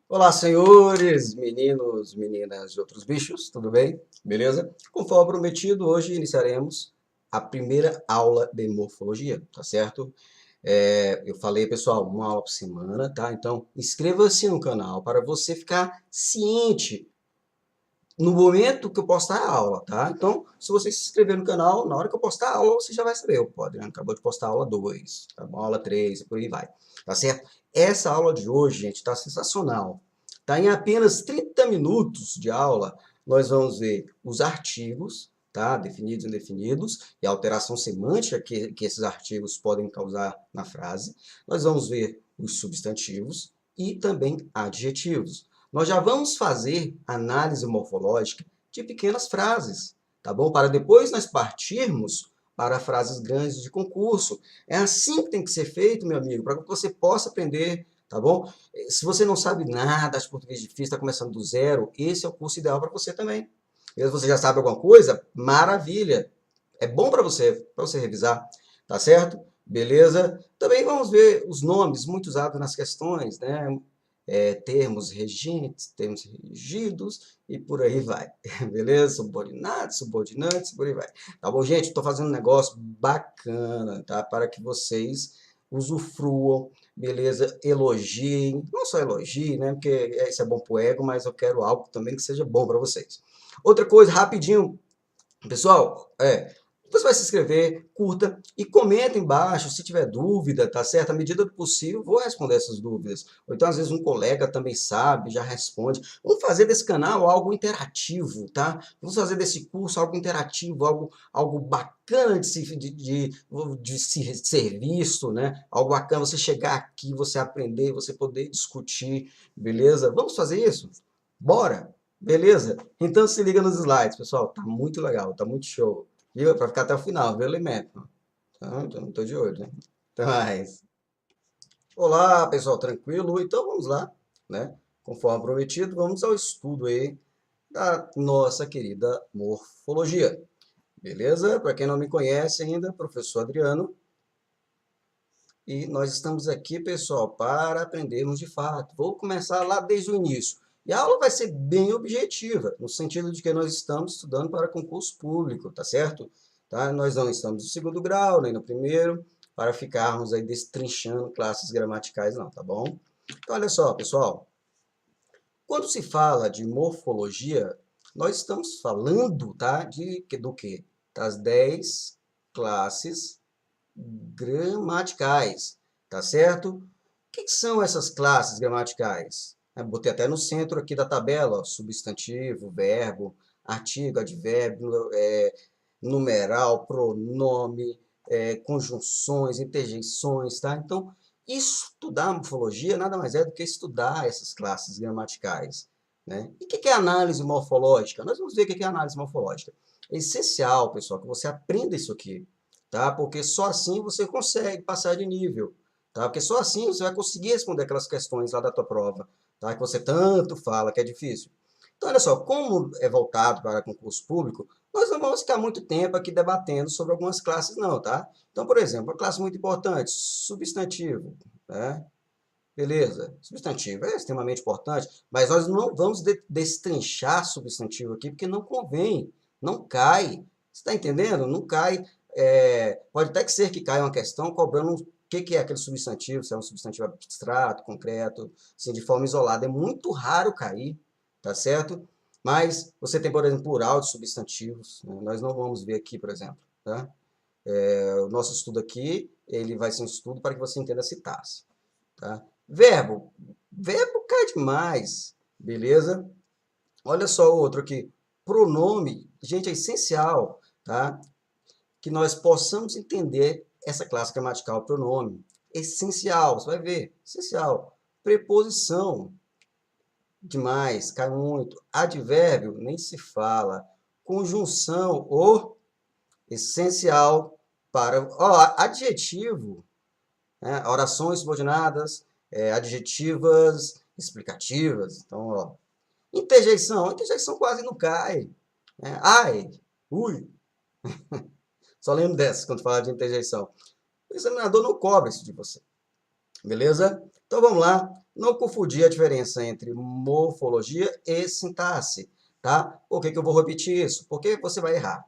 Olá, senhores, meninos, meninas e outros bichos, tudo bem? Beleza? Conforme prometido, hoje iniciaremos a primeira aula de morfologia, tá certo? Eu falei, pessoal, uma aula por semana, tá? Então, inscreva-se no canal para você ficar ciente no momento que eu postar a aula, tá? Então, se você se inscrever no canal, na hora que eu postar a aula, você já vai saber. O Adriano acabou de postar a aula 2, tá bom? Aula 3, e por aí vai, tá certo? Essa aula de hoje, gente, tá sensacional. Tá em apenas 30 minutos de aula, nós vamos ver os artigos, tá? Definidos e indefinidos, e a alteração semântica que esses artigos podem causar na frase. Nós vamos ver os substantivos e também adjetivos. Nós já vamos fazer análise morfológica de pequenas frases, tá bom? Para depois nós partirmos para frases grandes de concurso. É assim que tem que ser feito, meu amigo, para que você possa aprender, tá bom? Se você não sabe nada de português difícil, está começando do zero, esse é o curso ideal para você também. Se você já sabe alguma coisa, maravilha. É bom para você revisar, tá certo? Beleza? Também vamos ver os nomes muito usados nas questões, né? Termos regentes, termos regidos e por aí vai. Beleza? Subordinados, subordinantes, por aí vai. Tá bom, gente? Estou fazendo um negócio bacana, tá? Para que vocês usufruam, beleza? Elogiem, não só elogiem, né? Porque isso é bom pro ego, mas eu quero algo também que seja bom para vocês. Outra coisa, rapidinho, pessoal, você vai se inscrever, curta e comenta embaixo se tiver dúvida, tá certo? À medida do possível, vou responder essas dúvidas. Ou então, às vezes, um colega também sabe, já responde. Vamos fazer desse canal algo interativo, tá? Vamos fazer desse curso algo interativo, algo bacana de ser visto, né? Algo bacana você chegar aqui, você aprender, você poder discutir, beleza? Vamos fazer isso? Bora! Beleza? Então se liga nos slides, pessoal. Tá muito legal, tá muito show. Viu? Para ficar até o final, viu, Elemento? Então, tô de olho, né? Até mais. Olá, pessoal, tranquilo? Então vamos lá, né? Conforme prometido, vamos ao estudo aí da nossa querida morfologia. Beleza? Para quem não me conhece ainda, professor Adriano. E nós estamos aqui, pessoal, para aprendermos de fato. Vou começar lá desde o início. E a aula vai ser bem objetiva, no sentido de que nós estamos estudando para concurso público, tá certo? Tá? Nós não estamos no segundo grau, nem no primeiro, para ficarmos aí destrinchando classes gramaticais, não, tá bom? Então, olha só, pessoal. Quando se fala de morfologia, nós estamos falando, tá, do quê? Das 10 classes gramaticais, tá certo? O que são essas classes gramaticais? Botei até no centro aqui da tabela, ó, substantivo, verbo, artigo, advérbio, numeral, pronome, conjunções, interjeições, tá? Então, estudar morfologia nada mais é do que estudar essas classes gramaticais, né? E o que é análise morfológica? Nós vamos ver o que é análise morfológica. É essencial, pessoal, que você aprenda isso aqui, tá? Porque só assim você consegue passar de nível, tá? Porque só assim você vai conseguir responder aquelas questões lá da tua prova, tá? Que você tanto fala que é difícil. Então, olha só, como é voltado para concurso público, nós não vamos ficar muito tempo aqui debatendo sobre algumas classes, não, tá? Então, por exemplo, uma classe muito importante, substantivo, né? Beleza, substantivo é extremamente importante, mas nós não vamos destrinchar substantivo aqui, porque não convém, não cai. Você está entendendo? Não cai. Pode até que ser que caia uma questão cobrando o que é aquele substantivo, se é um substantivo abstrato, concreto, assim, de forma isolada. É muito raro cair, tá certo? Mas você tem, por exemplo, plural de substantivos, né? Nós não vamos ver aqui, por exemplo, tá? O nosso estudo aqui, ele vai ser um estudo para que você entenda a sintaxe, tá? Verbo. Verbo cai demais, beleza? Olha só o outro aqui. Pronome. Gente, é essencial, tá? Que nós possamos entender essa classe gramatical pronome. Essencial, você vai ver. Essencial. Preposição. Demais, cai muito. Advérbio, nem se fala. Conjunção, o essencial para... Ó, adjetivo, né? Orações subordinadas, adjetivas explicativas. Então, ó, interjeição quase não cai, né? Ai, ui, só lembro dessa quando fala de interjeição. O examinador não cobra isso de você, beleza? Então vamos lá. Não confundir a diferença entre morfologia e sintaxe, tá? Por que que eu vou repetir isso? Porque você vai errar.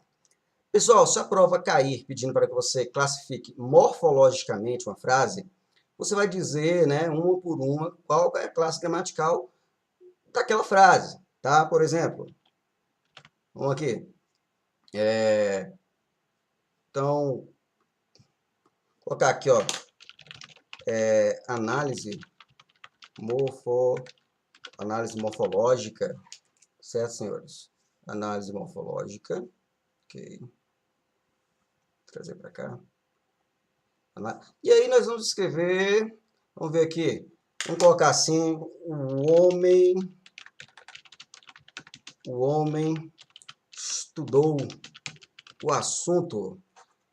Pessoal, se a prova cair pedindo para que você classifique morfologicamente uma frase, você vai dizer, né, uma por uma, qual é a classe gramatical daquela frase, tá? Por exemplo, vamos aqui. Então, vou colocar aqui, ó, análise análise morfológica, certo, senhores? Análise morfológica, ok, vou trazer para cá. E aí nós vamos escrever, vamos ver aqui, vamos colocar assim, o homem estudou o assunto.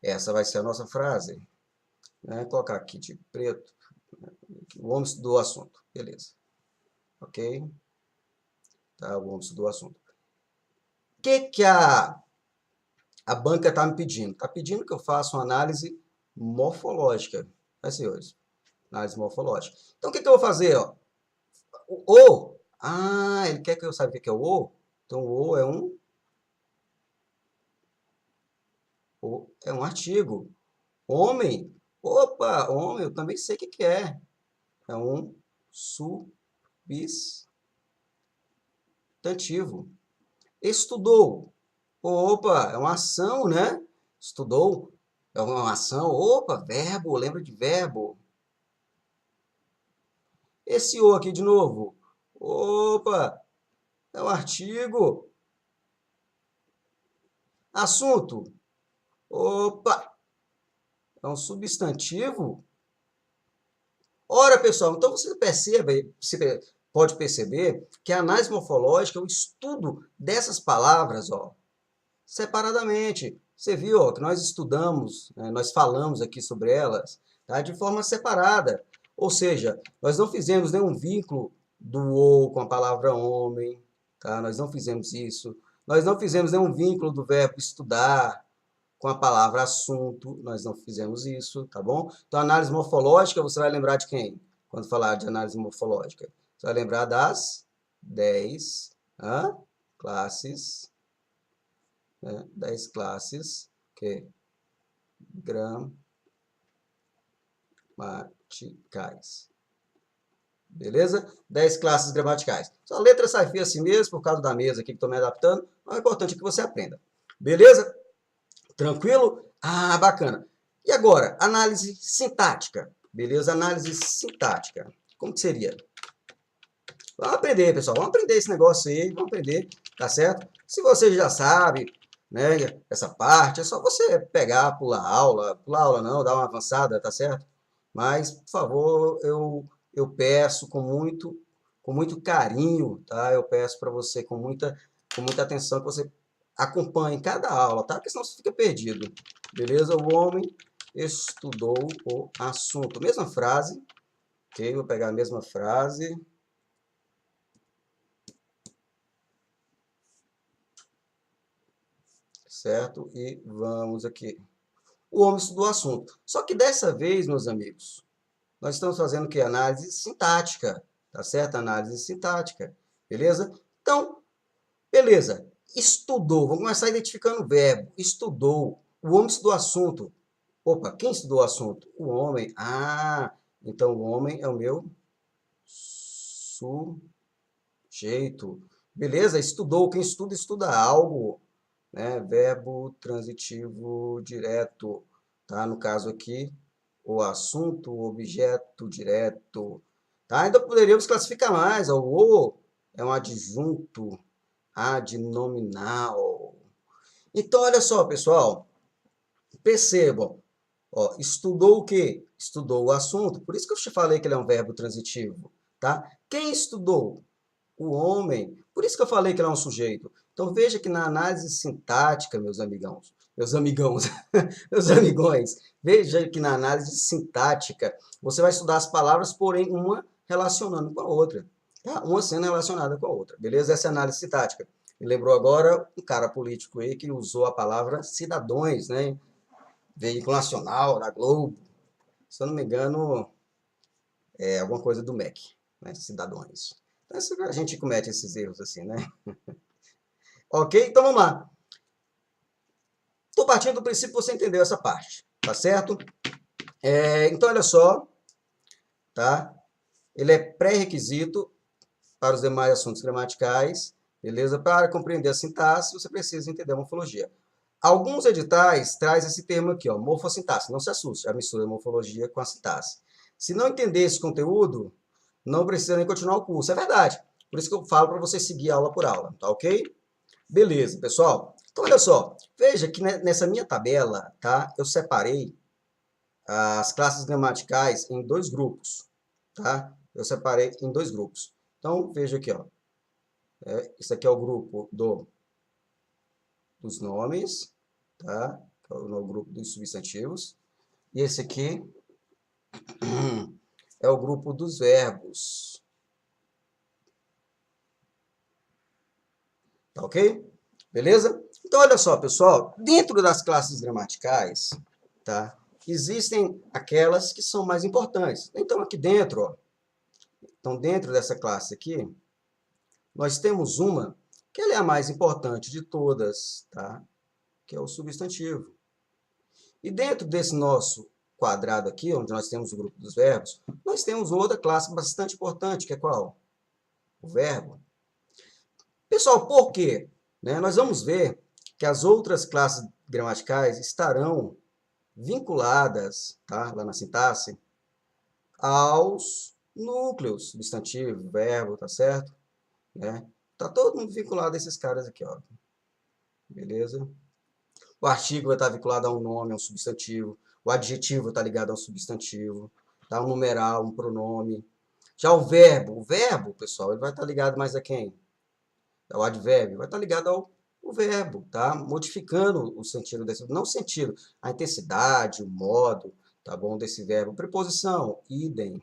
Essa vai ser a nossa frase. Né? Vou colocar aqui de preto, o homem estudou o assunto, beleza. Ok? Tá, o homem estudou o assunto. O que a banca está me pedindo? Está pedindo que eu faça uma análise morfológica, né, senhores? Análise morfológica. Então, o que eu vou fazer? Ó? O. Ah, ele quer que eu saiba o que é o O? Então, o O é um artigo. Homem. Opa, homem, eu também sei o que é. É um substantivo. Estudou. Opa, é uma ação, né? Estudou. É uma ação. Opa, verbo, lembra de verbo. Esse o aqui de novo. Opa, é um artigo. Assunto. Opa, é um substantivo. Ora, pessoal, então você pode perceber que a análise morfológica é o estudo dessas palavras, ó, separadamente. Você viu, ó, que nós estudamos, né, nós falamos aqui sobre elas, tá, de forma separada. Ou seja, nós não fizemos nenhum vínculo do ou com a palavra homem, tá? Nós não fizemos isso. Nós não fizemos nenhum vínculo do verbo estudar com a palavra assunto, nós não fizemos isso, tá bom? Então, análise morfológica, você vai lembrar de quem? Quando falar de análise morfológica. Você vai lembrar das 10 classes, né? 10 classes que gramaticais. Beleza? 10 classes gramaticais. Só a letra sai feia assim mesmo, por causa da mesa aqui que estou me adaptando, mas o importante é que você aprenda. Beleza? Tranquilo? Ah, bacana. E agora, análise sintática. Beleza? Análise sintática. Como que seria? Vamos aprender, pessoal. Vamos aprender esse negócio aí. Vamos aprender, tá certo? Se você já sabe, né, essa parte, é só você pegar, pular aula. Pular aula não, dar uma avançada, tá certo? Mas, por favor, eu peço com muito carinho, tá? Eu peço para você com muita atenção que você acompanhe cada aula, tá? Porque senão você fica perdido. Beleza? O homem estudou o assunto. Mesma frase, ok? Vou pegar a mesma frase. Certo? E vamos aqui. O homem estudou o assunto. Só que dessa vez, meus amigos, nós estamos fazendo o quê? Análise sintática, tá certo? Análise sintática, beleza? Então, beleza. Estudou, vamos começar identificando o verbo. Estudou. O homem estudou o assunto. Opa, quem estudou o assunto? O homem. Ah, então o homem é o meu sujeito. Beleza? Estudou. Quem estuda, estuda algo. Né? Verbo transitivo direto. Tá? No caso aqui, o assunto, o objeto direto. Tá? Ainda poderíamos classificar mais. O é um adjunto adnominal. Então, olha só, pessoal. Percebam. Ó, estudou o quê? Estudou o assunto. Por isso que eu te falei que ele é um verbo transitivo. Tá? Quem estudou? O homem. Por isso que eu falei que ele é um sujeito. Então, veja que na análise sintática, meus amigãos, meus amigões, veja que na análise sintática, você vai estudar as palavras, porém, uma relacionando com a outra. Tá? Uma sendo relacionada com a outra. Beleza? Essa é a análise sintática. Me lembrou agora um cara político aí que usou a palavra cidadãos, né? Veículo Nacional, da Globo. Se eu não me engano, é alguma coisa do MEC. né? Cidadãos. Então, a gente comete esses erros assim, né? Ok? Então, vamos lá. Estou partindo do princípio que você entendeu essa parte, tá certo? Então, olha só, tá? Ele é pré-requisito para os demais assuntos gramaticais, beleza? Para compreender a sintaxe, você precisa entender a morfologia. Alguns editais trazem esse termo aqui, ó, morfossintaxe. Não se assuste, a mistura da morfologia com a sintaxe. Se não entender esse conteúdo, não precisa nem continuar o curso. É verdade. Por isso que eu falo para você seguir aula por aula, tá ok? Beleza, pessoal. Então, olha só. Veja que nessa minha tabela, tá? Eu separei as classes gramaticais em dois grupos, tá? Eu separei em dois grupos. Então, veja aqui, ó. Isso aqui é o grupo dos nomes, tá? É o grupo dos substantivos. E esse aqui é o grupo dos verbos. Tá ok? Beleza? Então, olha só, pessoal. Dentro das classes gramaticais, tá? Existem aquelas que são mais importantes. Então, aqui dentro, ó. Então, dentro dessa classe aqui, nós temos uma que ela é a mais importante de todas, tá? Que é o substantivo. E dentro desse nosso quadrado aqui, onde nós temos o grupo dos verbos, nós temos outra classe bastante importante, que é qual? O verbo. Pessoal, por quê? Né? Nós vamos ver que as outras classes gramaticais estarão vinculadas, tá? Lá na sintaxe, aos núcleos, substantivo, verbo, tá certo? Né? Tá todo mundo vinculado a esses caras aqui, ó. Beleza? O artigo vai estar vinculado a um nome, a um substantivo. O adjetivo está ligado a um substantivo. Tá? Um numeral, um pronome. Já o verbo, pessoal, ele vai estar ligado mais a quem? O advérbio vai estar ligado ao verbo, tá? Modificando o sentido desse, não o sentido, a intensidade, o modo, tá bom, desse verbo. Preposição, idem.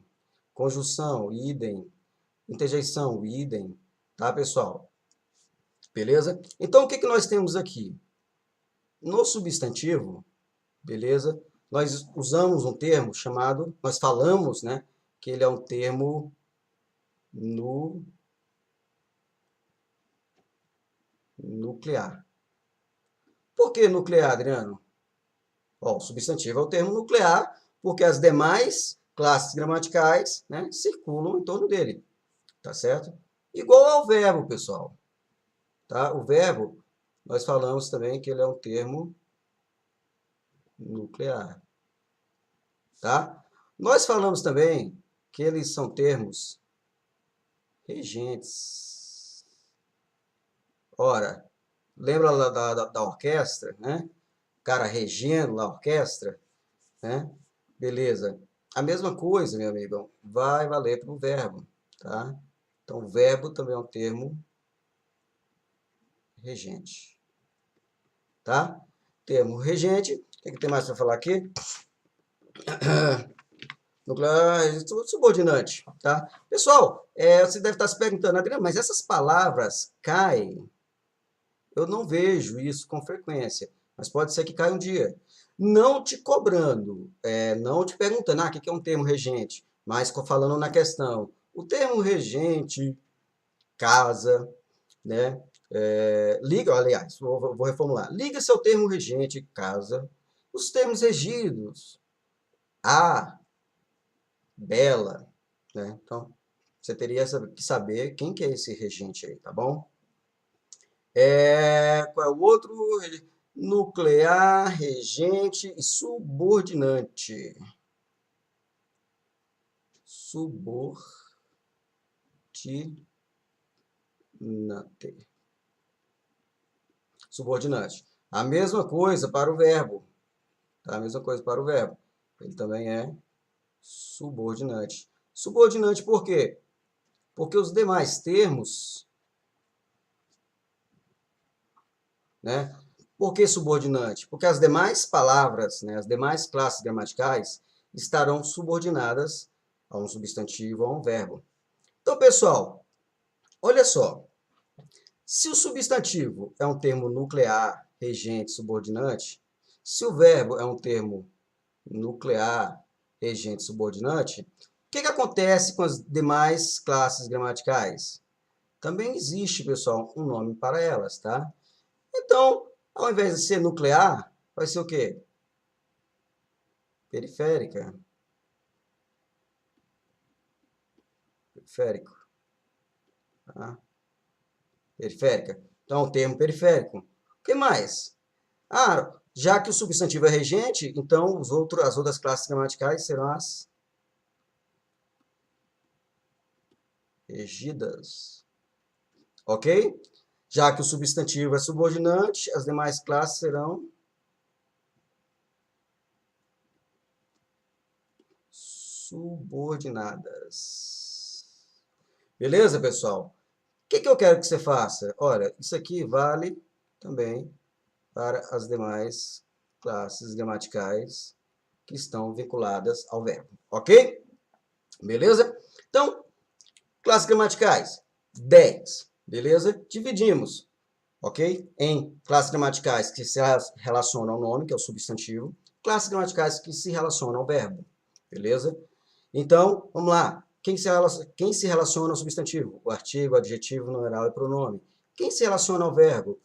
Conjunção, idem. Interjeição, idem, tá, pessoal? Beleza? Então, o que nós temos aqui? No substantivo, beleza? Nós usamos um termo chamado, nós falamos, né, que ele é um termo nuclear. Por que nuclear, Adriano? Ó, o substantivo é o termo nuclear, porque as demais classes gramaticais, né, circulam em torno dele, tá certo? Igual ao verbo, pessoal, tá? O verbo, nós falamos também que ele é um termo nuclear, tá? Nós falamos também que eles são termos regentes. Ora, lembra lá da orquestra, né? O cara regendo lá a orquestra, né? Beleza. A mesma coisa, meu amigo, vai valer para o verbo, tá? Então, o verbo também é um termo regente, tá? Termo regente. O que tem mais para falar aqui? Nuclear, subordinante, tá? Pessoal, você deve estar se perguntando, Adriano, mas essas palavras caem? Eu não vejo isso com frequência, mas pode ser que caia um dia. Não te cobrando, não te perguntando, o que é um termo regente, mas falando na questão. O termo regente, casa, né? Liga, aliás, vou reformular. Liga seu termo regente, casa. Os termos regidos, a, bela, né? Então, você teria que saber quem que é esse regente aí, tá bom? Qual é o outro? Nuclear, regente e subordinante. Subordinante. A mesma coisa para o verbo. Tá? A mesma coisa para o verbo. Ele também é subordinante. Subordinante por quê? Porque os demais termos, né? Por que subordinante? Porque as demais palavras, né, as demais classes gramaticais estarão subordinadas a um substantivo ou a um verbo. Então, pessoal, olha só. Se o substantivo é um termo nuclear, regente, subordinante, se o verbo é um termo nuclear, regente, subordinante, que acontece com as demais classes gramaticais? Também existe, pessoal, um nome para elas, tá? Então, ao invés de ser nuclear, vai ser o quê? Periférica. Periférico. Tá? Periférica. Então, o termo periférico. O que mais? Ah, já que o substantivo é regente, então as outras classes gramaticais serão as regidas. Ok? Já que o substantivo é subordinante, as demais classes serão subordinadas. Beleza, pessoal? O que eu quero que você faça? Olha, isso aqui vale também para as demais classes gramaticais que estão vinculadas ao verbo. Ok? Beleza? Então, classes gramaticais, 10. Beleza? Dividimos, ok? Em classes gramaticais que se relacionam ao nome, que é o substantivo, classes gramaticais que se relacionam ao verbo. Beleza? Então, vamos lá. Quem se relaciona ao substantivo? O artigo, adjetivo, numeral e pronome. Quem se relaciona ao verbo?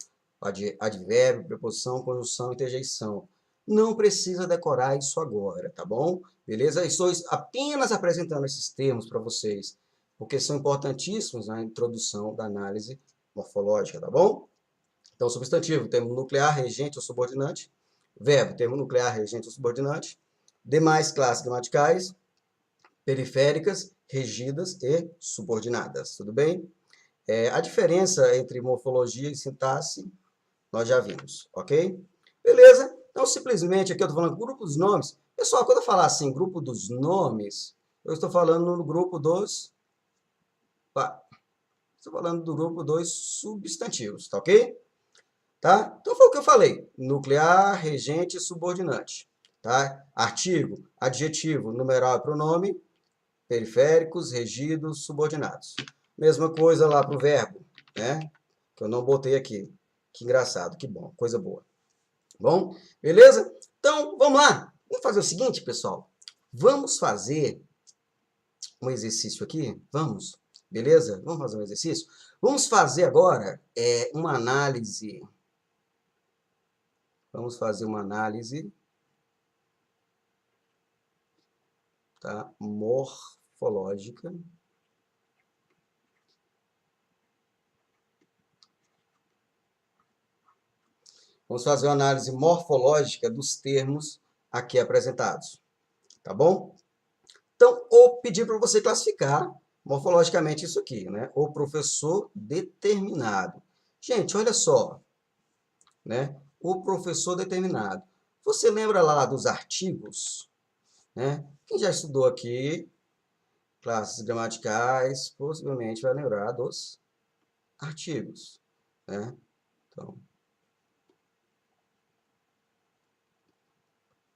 Advérbio, preposição, conjunção, interjeição. Não precisa decorar isso agora, tá bom? Beleza? Estou apenas apresentando esses termos para vocês, porque são importantíssimos na introdução da análise morfológica, tá bom? Então, substantivo, termo nuclear, regente ou subordinante. Verbo, termo nuclear, regente ou subordinante. Demais classes gramaticais, periféricas, regidas e subordinadas, tudo bem? A diferença entre morfologia e sintaxe, nós já vimos, ok? Beleza? Então, simplesmente, aqui eu estou falando grupo dos nomes. Pessoal, quando eu falar assim, grupo dos nomes, eu estou falando no grupo dos... Estou falando do grupo dos substantivos, tá ok? Tá? Então, foi o que eu falei. Nuclear, regente e subordinante. Tá? Artigo, adjetivo, numeral e pronome, periféricos, regidos, subordinados. Mesma coisa lá para o verbo, né? Que eu não botei aqui. Que engraçado, que bom, coisa boa. Bom, beleza? Então, vamos lá. Vamos fazer o seguinte, pessoal. Vamos fazer um exercício aqui? Vamos? Beleza? Vamos fazer um exercício? Vamos fazer agora uma análise. Vamos fazer uma análise, tá? Morfológica. Vamos fazer uma análise morfológica dos termos aqui apresentados, tá bom? Então, vou pedir para você classificar morfologicamente isso aqui, né? O professor determinado. Gente, olha só, né? O professor determinado. Você lembra lá dos artigos, né? Quem já estudou aqui classes gramaticais, possivelmente vai lembrar dos artigos, né? Então,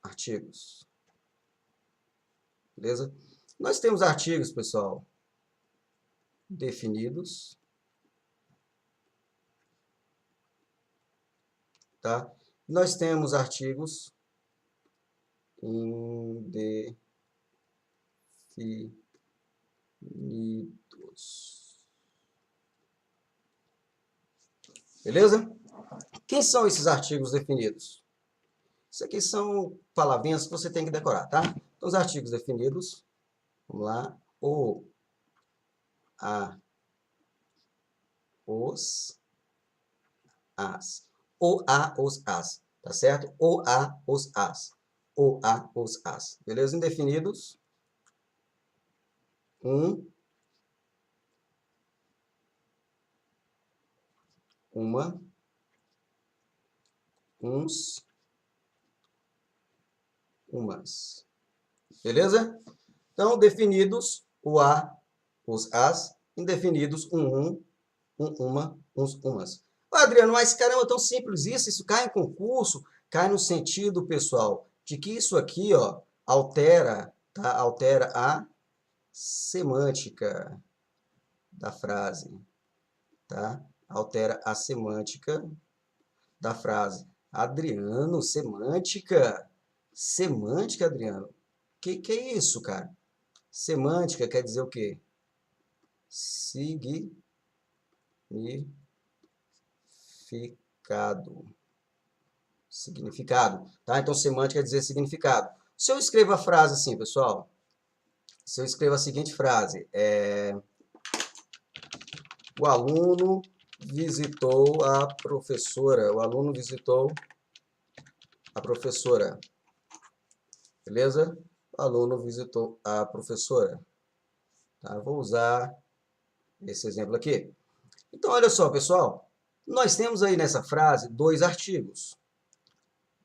artigos. Beleza? Nós temos artigos, pessoal, definidos, tá? Nós temos artigos indefinidos. Beleza? Quem são esses artigos definidos? Isso aqui são palavrinhas que você tem que decorar, tá? Então, os artigos definidos, vamos lá, o, a, os, as. O, a, os, as. Tá certo? O, a, os, as. O, a, os, as. Beleza? Indefinidos. Uma, uns, umas. Beleza? Então, definidos, o a, os, as. Indefinidos, uma, uns, umas. Adriano, mas caramba, é tão simples isso cai em concurso, cai no sentido, pessoal, de que isso aqui, ó, altera, tá? Altera a semântica da frase, tá? Altera a semântica da frase. Adriano, semântica? Semântica, Adriano? Que é isso, cara? Semântica quer dizer o quê? Significado. Significado, tá? Então, semântica quer dizer significado. Se eu escrevo a frase assim, pessoal, se eu escrevo a seguinte frase, o aluno visitou a professora, o aluno visitou a professora, beleza? O aluno visitou a professora. Tá? Vou usar esse exemplo aqui. Então, olha só, pessoal, nós temos aí nessa frase dois artigos,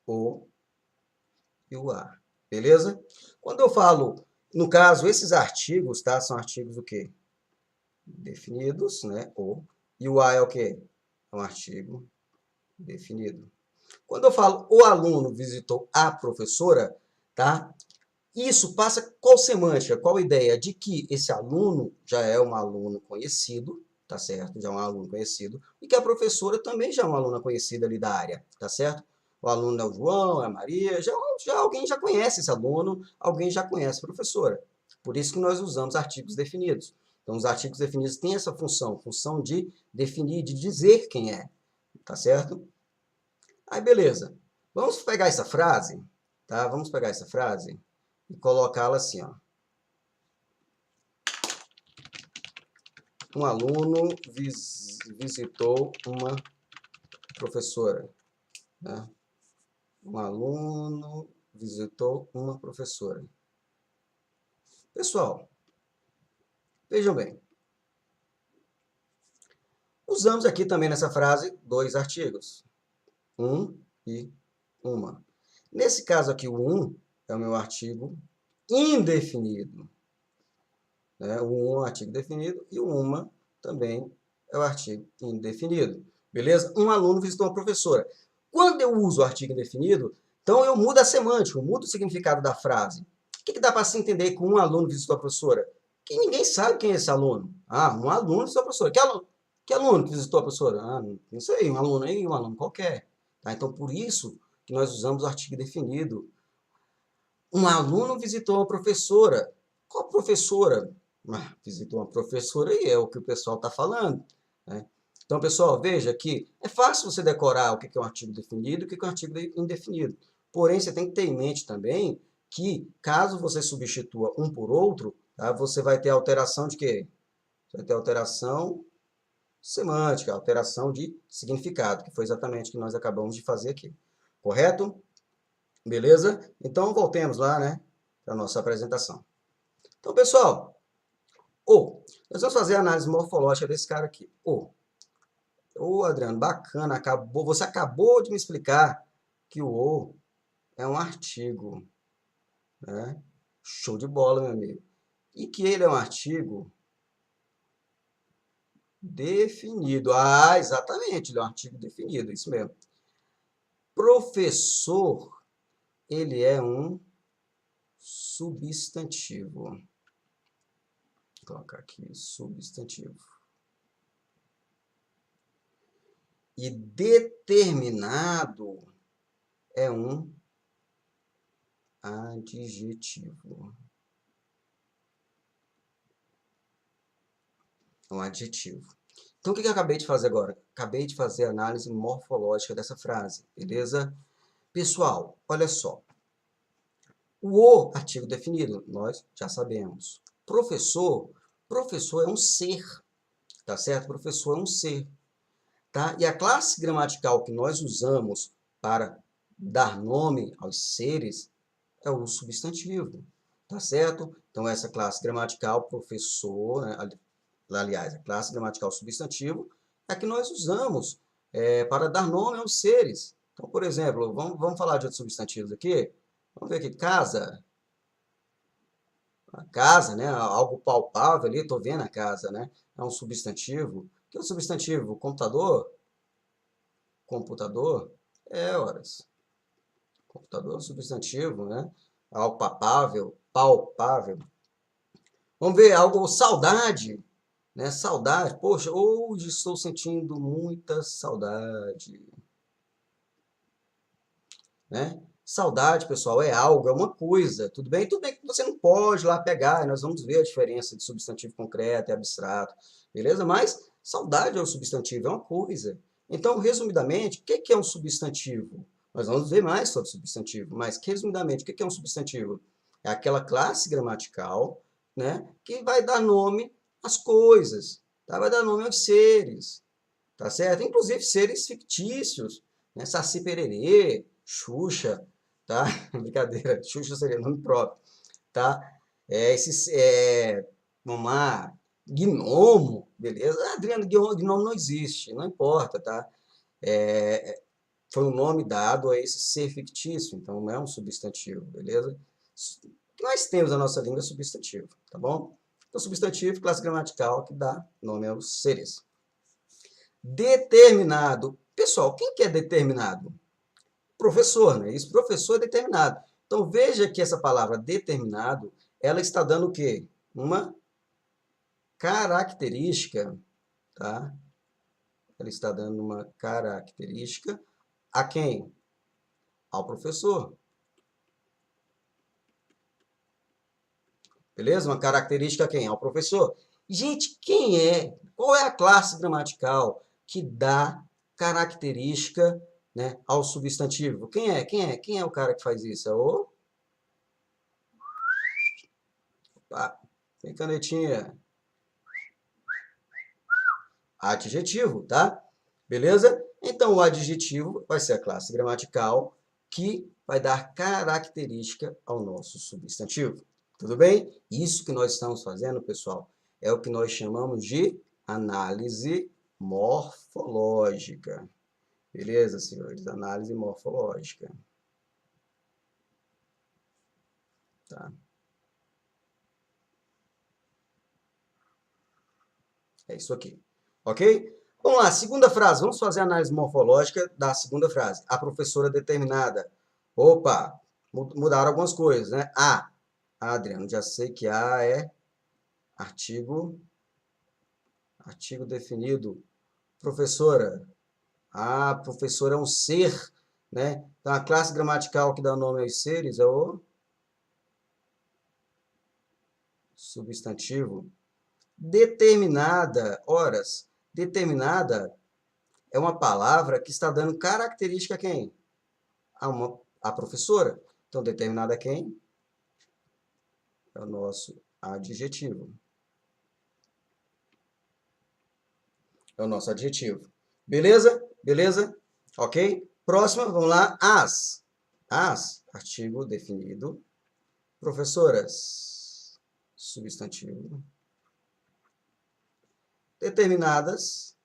o e o a, beleza? Quando eu falo, no caso, esses artigos, tá? São artigos o quê? Definidos, né? O. E o a é o quê? É um artigo definido. Quando eu falo o aluno visitou a professora, tá? Isso passa qual semântica, qual ideia? De que esse aluno já é um aluno conhecido, tá certo? Já é um aluno conhecido. E que a professora também já é uma aluna conhecida ali da área, tá certo? O aluno é o João, é a Maria, já alguém já conhece esse aluno, alguém já conhece a professora. Por isso que nós usamos artigos definidos. Então, os artigos definidos têm essa função de definir, de dizer quem é, tá certo? Aí, beleza. Vamos pegar essa frase, tá? Vamos pegar essa frase e colocá-la assim, ó. Um aluno visitou uma professora, né? Um aluno visitou uma professora. Pessoal, vejam bem. Usamos aqui também nessa frase dois artigos. Um e uma. Nesse caso aqui, o um é o meu artigo indefinido. Né? O um é o artigo definido e o uma também é o artigo indefinido. Beleza? Um aluno visitou uma professora. Quando eu uso o artigo indefinido, então eu mudo a semântica, eu mudo o significado da frase. O que dá para se entender com um aluno visitou a professora? Que ninguém sabe quem é esse aluno. Ah, um aluno visitou a professora. Que aluno que visitou a professora? Ah, não sei, um aluno aí, um aluno qualquer. Tá? Então, por isso que nós usamos o artigo definido. Um aluno visitou uma professora. Qual professora? Visitou uma professora e é o que o pessoal está falando. Né? Então, pessoal, veja que é fácil você decorar o que é um artigo definido e o que é um artigo indefinido. Porém, você tem que ter em mente também que, caso você substitua um por outro, tá, você vai ter alteração de quê? Você vai ter alteração semântica, alteração de significado, que foi exatamente o que nós acabamos de fazer aqui. Correto? Beleza? Então, voltemos lá, né, para a nossa apresentação. Então, pessoal, nós vamos fazer a análise morfológica desse cara aqui. Adriano, bacana, você acabou de me explicar que o é um artigo, né? Show de bola, meu amigo. E que ele é um artigo definido. Ah, exatamente, ele é um artigo definido, isso mesmo. Professor, ele é um substantivo. Vou colocar aqui, substantivo. E determinado é um adjetivo. É um adjetivo. Então, o que eu acabei de fazer agora? Acabei de fazer a análise morfológica dessa frase, beleza? Pessoal, olha só. O artigo definido, nós já sabemos. Professor é um ser, tá certo? Professor é um ser, tá? E a classe gramatical que nós usamos para dar nome aos seres é o substantivo, tá certo? Então, essa classe gramatical, professor, né? Aliás, a classe gramatical substantivo é a que nós usamos para dar nome aos seres. Então, por exemplo, vamos falar de outros substantivos aqui. Vamos ver aqui, casa. A casa, né? Algo palpável ali, estou vendo a casa, né? É um substantivo. O que é um substantivo? Computador? Computador? Horas. Computador é um substantivo, né? Algo palpável, palpável. Vamos ver algo saudade, né? Saudade. Poxa, hoje estou sentindo muita saudade, né? Saudade, pessoal, é algo, é uma coisa, tudo bem? Tudo bem que você não pode lá pegar, e nós vamos ver a diferença de substantivo concreto e abstrato, beleza? Mas saudade é um substantivo, é uma coisa. Então, resumidamente, o que é um substantivo? Nós vamos ver mais sobre substantivo, mas resumidamente, o que é um substantivo? É aquela classe gramatical, né, que vai dar nome às coisas, tá? Vai dar nome aos seres, tá certo? Inclusive seres fictícios, né? Saci Pererê, Xuxa, tá? Brincadeira, Xuxa seria nome próprio, tá? Vamos lá, Gnomo, beleza? Ah, Adriano, Gnomo não existe, não importa, tá? É, foi um nome dado a esse ser fictício, então não é um substantivo, beleza? O que nós temos na nossa língua é substantivo, tá bom? Então, substantivo, classe gramatical que dá nome aos seres. Determinado. Pessoal, quem que é determinado? Professor, né? Isso, professor é determinado. Então, veja que essa palavra determinado, ela está dando o quê? Uma característica, tá? Ela está dando uma característica a quem? Ao professor. Beleza? Uma característica a quem? Ao professor. Gente, quem é? Qual é a classe gramatical que dá característica, né, ao substantivo? Quem é? Quem é? Quem é o cara que faz isso? É o... Opa, tem canetinha. Adjetivo, tá? Beleza? Então, o adjetivo vai ser a classe gramatical que vai dar característica ao nosso substantivo. Tudo bem? Isso que nós estamos fazendo, pessoal, é o que nós chamamos de análise morfológica. Beleza, senhores? Análise morfológica. Tá? É isso aqui. Ok? Vamos lá, segunda frase. Vamos fazer a análise morfológica da segunda frase. A professora determinada. Opa, mudaram algumas coisas, né? A. Adriano, já sei que A é artigo definido. Professora. A professora é um ser, né? Então, a classe gramatical que dá nome aos seres é o substantivo. Determinada, horas. Determinada é uma palavra que está dando característica a quem? A professora. Então, determinada a quem? É o nosso adjetivo. É o nosso adjetivo. Beleza? Beleza? Ok? Próxima, vamos lá. As. As, artigo definido. Professoras, substantivo. Determinadas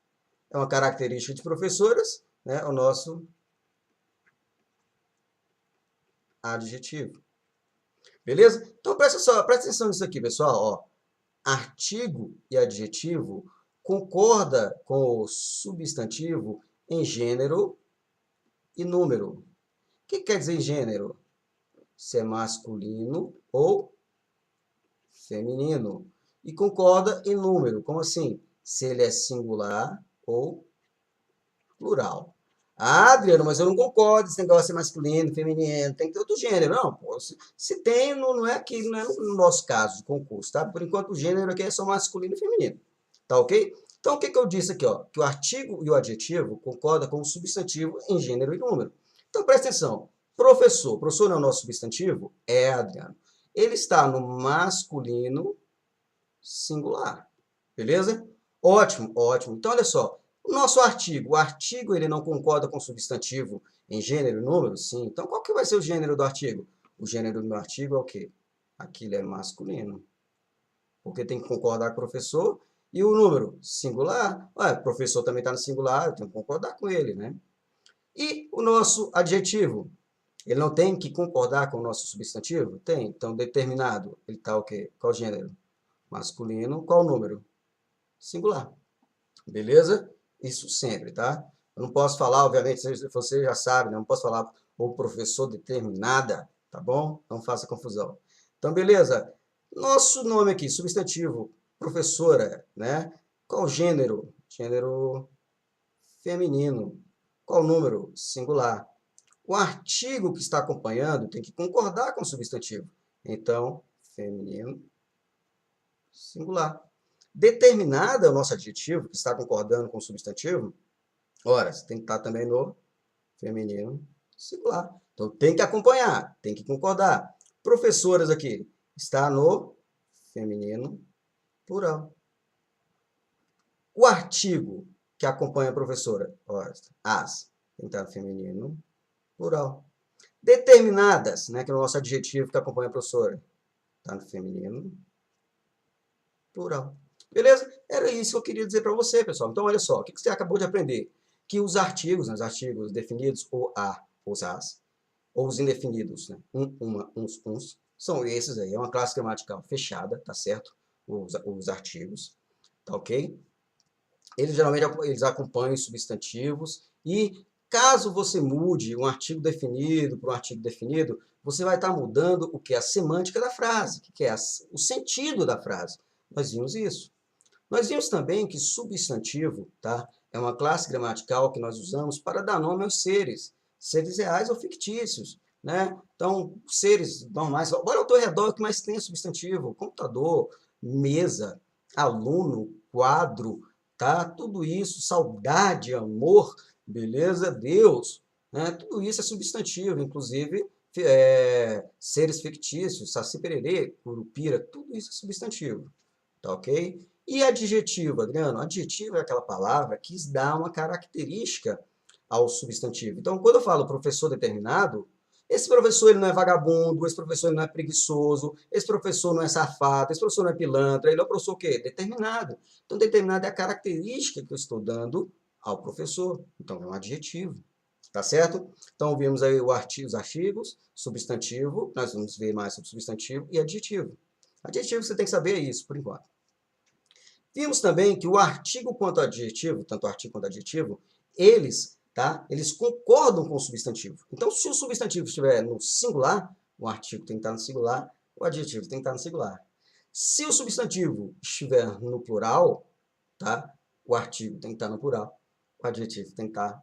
é uma característica de professoras, né? O nosso adjetivo. Beleza? Então, presta atenção nisso aqui, pessoal. Ó, artigo e adjetivo concorda com o substantivo em gênero e número. O que quer dizer gênero? Se é masculino ou feminino. E concorda em número. Como assim? Se ele é singular ou plural. Ah, Adriano, mas eu não concordo, esse negócio de ser masculino, feminino, tem que ter outro gênero. Não, pô, se tem, não é aqui, não é no nosso caso de concurso, tá? Por enquanto, o gênero aqui é só masculino e feminino. Tá ok? Então, o que eu disse aqui, ó? Que o artigo e o adjetivo concordam com o substantivo em gênero e número. Então, presta atenção. Professor. Professor não é o nosso substantivo? É, Adriano. Ele está no masculino singular. Beleza? Ótimo, ótimo. Então, olha só. O nosso artigo. O artigo ele não concorda com o substantivo em gênero e número? Sim. Então, qual que vai ser o gênero do artigo? O gênero do meu artigo é o quê? Aquilo é masculino. Porque tem que concordar com o professor. E o número? Singular. Ué, o professor também está no singular, eu tenho que concordar com ele, né? E o nosso adjetivo? Ele não tem que concordar com o nosso substantivo? Tem. Então, determinado. Ele está o quê? Qual gênero? Masculino. Qual número? Singular. Beleza? Isso sempre, tá? Eu não posso falar, obviamente, você já sabe, né? Não posso falar o professor determinada, tá bom? Não faça confusão. Então, beleza. Nosso nome aqui, substantivo, professora, né? Qual gênero? Gênero feminino. Qual número? Singular. O artigo que está acompanhando tem que concordar com o substantivo. Então, feminino, singular. Determinada é o nosso adjetivo, que está concordando com o substantivo. Ora, tem que estar também no feminino, singular. Então, tem que acompanhar, tem que concordar. Professoras aqui, está no feminino, plural. O artigo que acompanha a professora, ora, as, tem que estar no feminino, plural. Determinadas, né, que é o nosso adjetivo que acompanha a professora, está no feminino, plural. Beleza? Era isso que eu queria dizer para você, pessoal. Então, olha só, o que você acabou de aprender? Que os artigos, né, os artigos definidos, o a, os as, ou os indefinidos, né, uma, uns, são esses aí. É uma classe gramatical fechada, tá certo? Os artigos, tá ok? Eles geralmente eles acompanham os substantivos e caso você mude um artigo definido para um artigo definido, você vai estar mudando o que? A semântica da frase, que é o sentido da frase. Nós vimos isso. Nós vimos também que substantivo, tá, é uma classe gramatical que nós usamos para dar nome aos seres, seres reais ou fictícios, né? Então, seres normais, olha ao teu redor o que mais tem substantivo, computador, mesa, aluno, quadro, tá? Tudo isso, saudade, amor, beleza? Deus, né? Tudo isso é substantivo, inclusive seres fictícios, Saci Pererê, Curupira, tudo isso é substantivo, tá ok? E adjetivo, Adriano? Adjetivo é aquela palavra que dá uma característica ao substantivo. Então, quando eu falo professor determinado, esse professor ele não é vagabundo, esse professor ele não é preguiçoso, esse professor não é safado, esse professor não é pilantra, ele é o professor o quê? Determinado. Então, determinado é a característica que eu estou dando ao professor. Então, é um adjetivo. Tá certo? Então, vimos aí os artigos, substantivo, nós vamos ver mais sobre substantivo e adjetivo. Adjetivo você tem que saber isso, por enquanto. Vimos também que o artigo quanto adjetivo, tanto o artigo quanto o adjetivo, eles concordam com o substantivo. Então, se o substantivo estiver no singular, o artigo tem que estar no singular, o adjetivo tem que estar no singular. Se o substantivo estiver no plural, tá? O artigo tem que estar no plural, o adjetivo tem que estar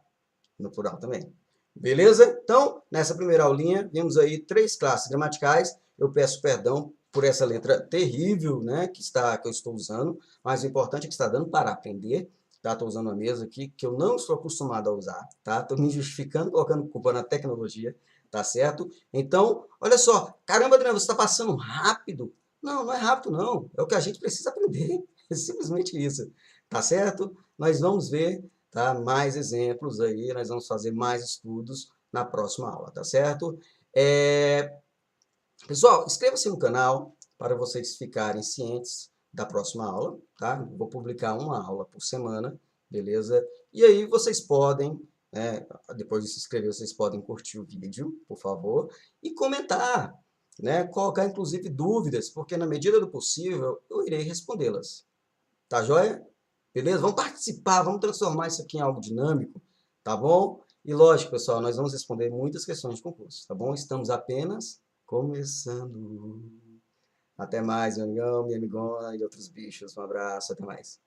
no plural também. Beleza? Então, nessa primeira aulinha, vimos aí 3 classes gramaticais. Eu peço perdão por essa letra terrível, né, que eu estou usando, mas o importante é que está dando para aprender. Tá? Estou usando uma mesa aqui que eu não estou acostumado a usar, tá? Estou me justificando, colocando culpa na tecnologia, tá certo? Então, olha só, caramba, Adriano, você está passando rápido. Não, não é rápido, não. É o que a gente precisa aprender. É simplesmente isso, tá certo? Nós vamos ver, tá, mais exemplos aí, nós vamos fazer mais estudos na próxima aula, tá certo? Pessoal, inscreva-se no canal para vocês ficarem cientes da próxima aula, tá? Vou publicar uma aula por semana, beleza? E aí vocês podem, né, depois de se inscrever, vocês podem curtir o vídeo, por favor, e comentar, né? Colocar, inclusive, dúvidas, porque na medida do possível eu irei respondê-las. Tá joia? Beleza? Vamos participar, vamos transformar isso aqui em algo dinâmico, tá bom? E lógico, pessoal, nós vamos responder muitas questões de concurso, tá bom? Estamos apenas começando. Até mais, meu amigão, minha amigona e outros bichos. Um abraço, até mais.